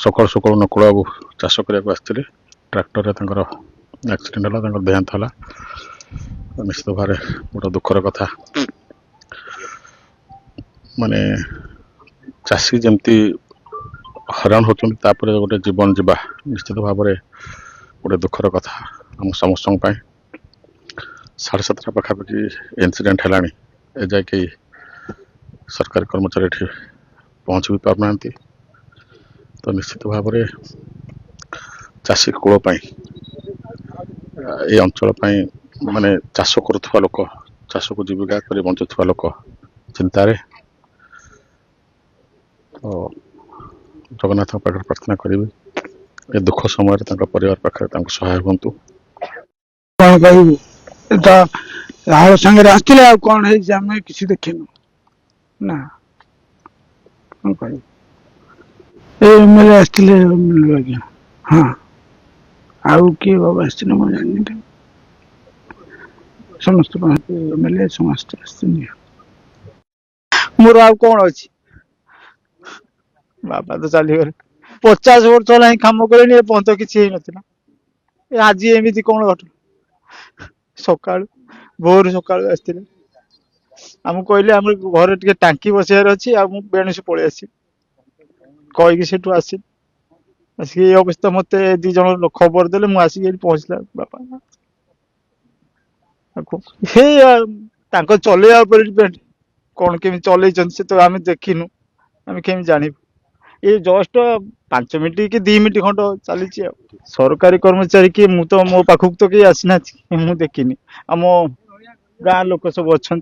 सकाल सकाल नकुल बाबू चाष करने आसते ट्राक्टर एक्सीडेंट है देहांत है निश्चित भाव गोटे दुखर कथा माने चाषी जमती हरान होता गोटे जीवन जीवा निश्चित भाव गोटे दुखर कथा आम समस्त 7:30 पाखापाखि इनसीडेंट है एजाए कई सरकारी कर्मचारी पहुँच भी पारना तो निश्चित भाव चाषी कूल ये अंचल माने चाष करुवा लोक चाष को जीविका कर बंचुवा लोक चिंतार तो जगन्नाथ पाखे प्रार्थना करी ए दुख समय परिवार पाखे सहाय हूँ कौन कह संगे आसते कौन है आम किसी देखनु ना कौन कह एमएलए आसते आज्ञा हाँ आउ किए बाबा आसते मुझे जानी समस्त एमएलए समस्त मोर आ कौन अच्छी बाबा तो चली गले 50 वर्ष है कम कले पर्यंत किसी ना आज एमती कौन घटना सका भोर सका आसते आम कहले आम घर टे टांकी बसार अच्छी बेणुस पलि आसी कहीकि से आसी ये अवस्था मत 2 जन खबर देले मुझे आसिक पहुँचला बापा चलैया डिपेंड कौन केमी चल से तो आम देखिनु आम केमी जानू ये जस्ट 5 मिनिट कि 2 मिनिट खंड चली सरकारी कर्मचारी किए मु तो मो पाखक तो कहीं आसीना मुझे देखनी आम गाँ लोक सब अच्छा